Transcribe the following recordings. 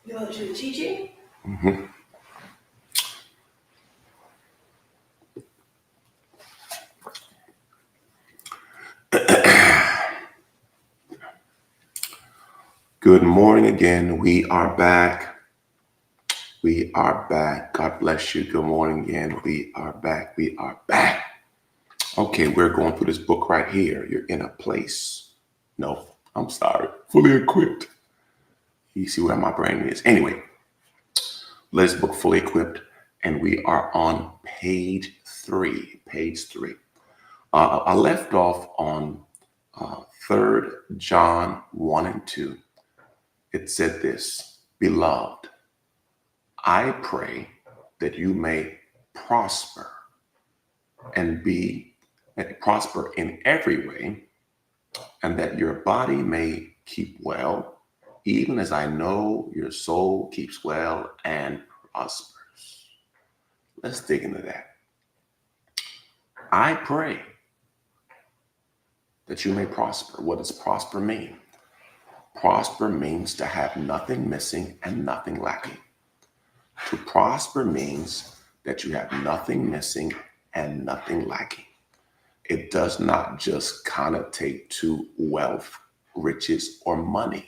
You want to do the teaching? Mhm. Good morning again. We are back. We are back. God bless you. Good morning again. We are back. We are back. Okay, we're going through this book right here. You're in a place. No, I'm sorry. Fully equipped. You see where my brain is. Anyway, let's book fully equipped. And we are on page 3. Page 3. I left off on 3 John 1 and 2. It said this, Beloved, I pray that you may prosper and prosper in every way, and that your body may keep well, even as I know your soul keeps well and prospers. Let's dig into that. I pray that you may prosper. What does prosper mean? Prosper means to have nothing missing and nothing lacking. To prosper means that you have nothing missing and nothing lacking. It does not just connotate to wealth, riches, or money.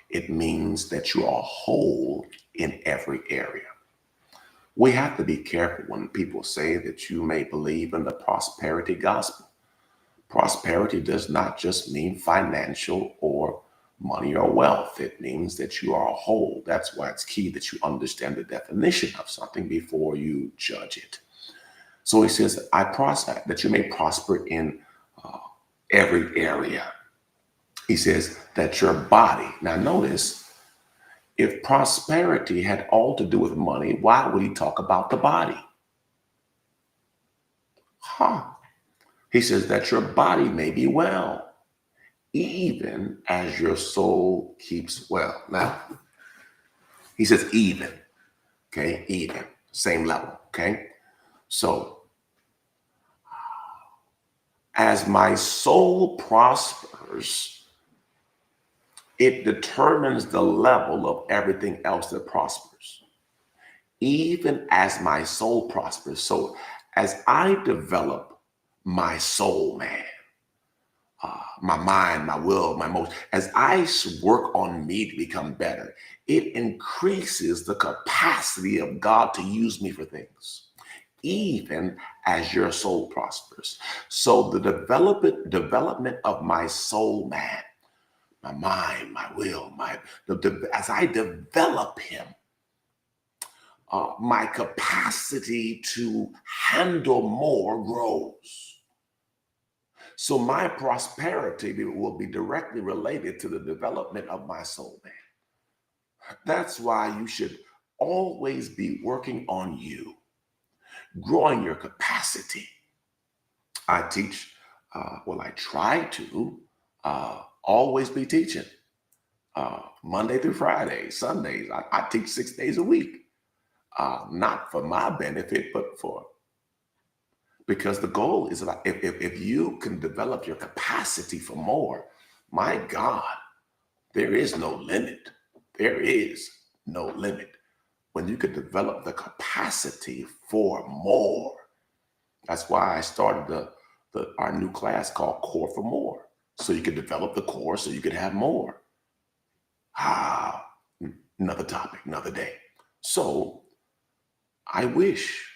It means that you are whole in every area. We have to be careful when people say that you may believe in the prosperity gospel. Prosperity does not just mean financial or money or wealth. It means that you are whole. That's why it's key that you understand the definition of something before you judge it. So he says, I prosper, that you may prosper in every area. He says that your body. Now notice, if prosperity had all to do with money, why would he talk about the body? Huh. He says that your body may be well, even as your soul keeps well. Now, he says even, okay, even, same level, okay? So, as my soul prospers, it determines the level of everything else that prospers. Even as my soul prospers. So, as I develop my soul, man, my mind, my will, my emotions, as I work on me to become better, it increases the capacity of God to use me for things, even as your soul prospers. So the development of my soul, man, my mind, my will, as I develop him, my capacity to handle more grows. So my prosperity will be directly related to the development of my soul, man. That's why you should always be working on you, growing your capacity. I teach, I try to always be teaching Monday through Friday, Sundays. I teach 6 days a week, not for my benefit, but for because the goal is about if you can develop your capacity for more, my God, there is no limit. There is no limit. When you can develop the capacity for more. That's why I started our new class called Core for More. So you can develop the core so you can have more. Ah, another topic, another day. So I wish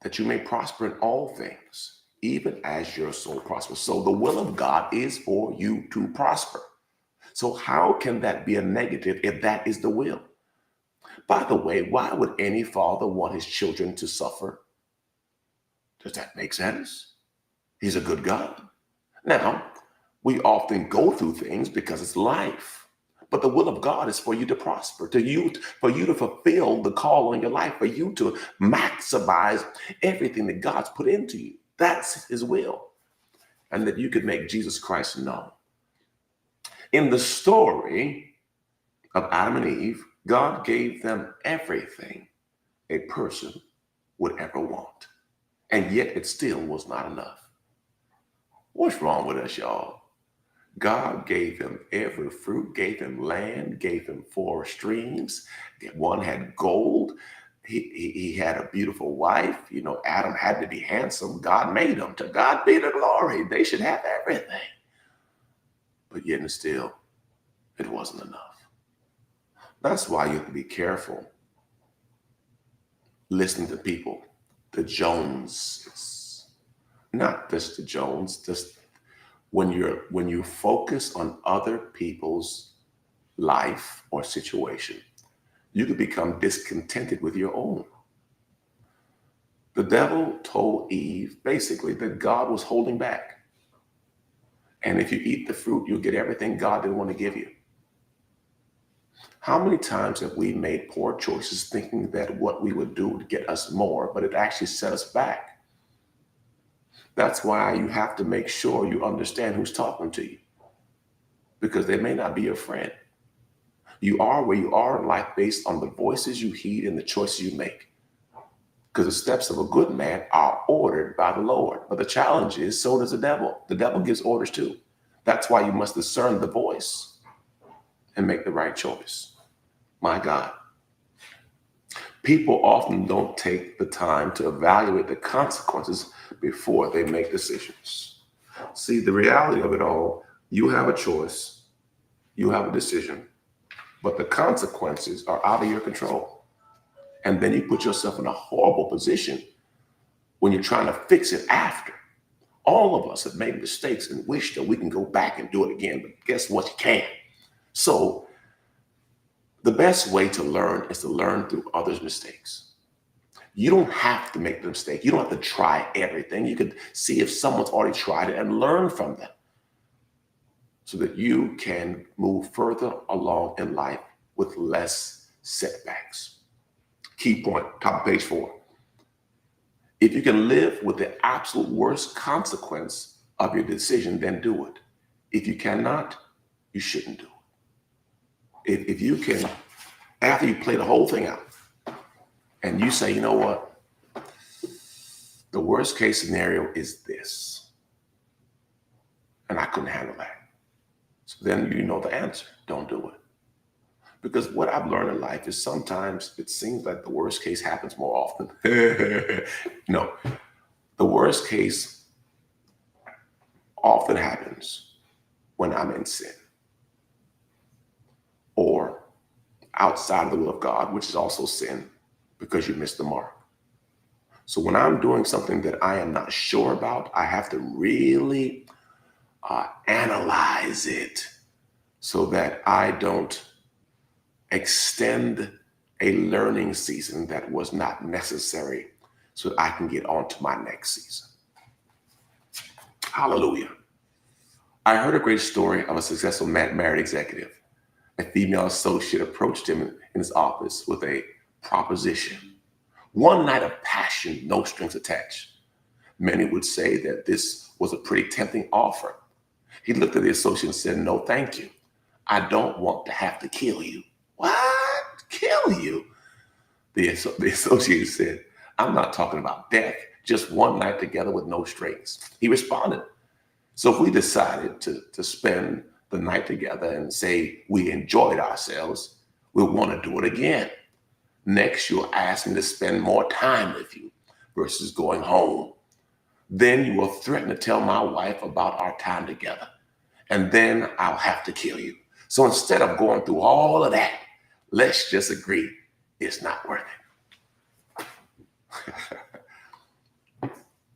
that you may prosper in all things, even as your soul prospers. So the will of God is for you to prosper. So how can that be a negative if that is the will? By the way, why would any father want his children to suffer? Does that make sense? He's a good God. Now, we often go through things because it's life. But the will of God is for you to prosper, for you to fulfill the call on your life, for you to maximize everything that God's put into you. That's his will. And that you could make Jesus Christ known. In the story of Adam and Eve, God gave them everything a person would ever want. And yet it still was not enough. What's wrong with us, y'all? God gave him every fruit, gave him land, gave him 4 streams. One had gold. He had a beautiful wife. Adam had to be handsome. God made him. To God be the glory. They should have everything. But yet and still, it wasn't enough. That's why you have to be careful listening to people, the Joneses. Not just the Jones, just when you focus on other people's life or situation, you could become discontented with your own. The devil told Eve basically that God was holding back. And if you eat the fruit, you'll get everything God didn't want to give you. How many times have we made poor choices thinking that what we would do would get us more, but it actually set us back? That's why you have to make sure you understand who's talking to you, because they may not be your friend. You are where you are in life based on the voices you heed and the choices you make. Because the steps of a good man are ordered by the Lord. But the challenge is, so does the devil. The devil gives orders too. That's why you must discern the voice and make the right choice. My God. People often don't take the time to evaluate the consequences before they make decisions. See, the reality of it all, you have a choice, you have a decision, but the consequences are out of your control. And then you put yourself in a horrible position when you're trying to fix it after. All of us have made mistakes and wish that we can go back and do it again, but guess what? You can't. So the best way to learn is to learn through others' mistakes. You don't have to make the mistake. You don't have to try everything. You could see if someone's already tried it and learn from them so that you can move further along in life with less setbacks. Key point, top of page 4. If you can live with the absolute worst consequence of your decision, then do it. If you cannot, you shouldn't do it. If you can, after you play the whole thing out, and you say, you know what, the worst case scenario is this, and I couldn't handle that. So then you know the answer. Don't do it. Because what I've learned in life is sometimes it seems like the worst case happens more often. No, the worst case often happens when I'm in sin or outside of the will of God, which is also sin because you missed the mark. So when I'm doing something that I am not sure about, I have to really analyze it so that I don't extend a learning season that was not necessary so that I can get on to my next season. Hallelujah. I heard a great story of a successful married executive. A female associate approached him in his office with a proposition. One night of passion, no strings attached. Many would say that this was a pretty tempting offer. He looked at the associate and said, "No, thank you. I don't want to have to kill you." "What? Kill you?" The associate said, "I'm not talking about death, just one night together with no strings." He responded, "So if we decided to spend the night together and say we enjoyed ourselves, we'll want to do it again. Next, you'll ask me to spend more time with you versus going home. Then you will threaten to tell my wife about our time together. And then I'll have to kill you. So instead of going through all of that, let's just agree it's not worth it."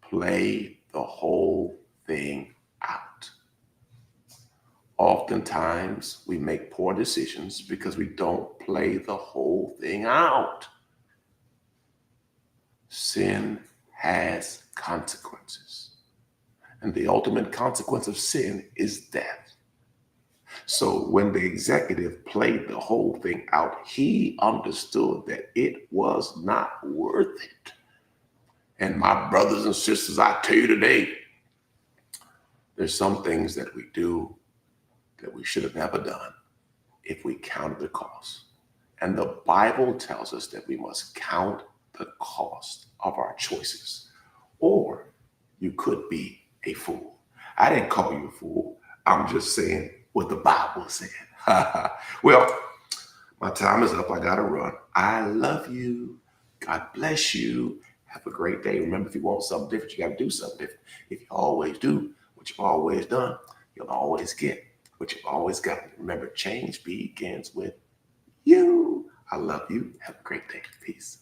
Play the whole thing out. Oftentimes, we make poor decisions because we don't play the whole thing out. Sin has consequences, and the ultimate consequence of sin is death. So when the executive played the whole thing out, he understood that it was not worth it. And my brothers and sisters, I tell you today, there's some things that we do that we should have never done if we counted the cost. And the Bible tells us that we must count the cost of our choices, or you could be a fool. I didn't call you a fool. I'm just saying what the Bible said. Well, my time is up. I got to run. I love you. God bless you. Have a great day. Remember, if you want something different, you got to do something different. If you always do what you've always done, you'll always get what you've always got. Remember, change begins with you. I love you. Have a great day. Peace.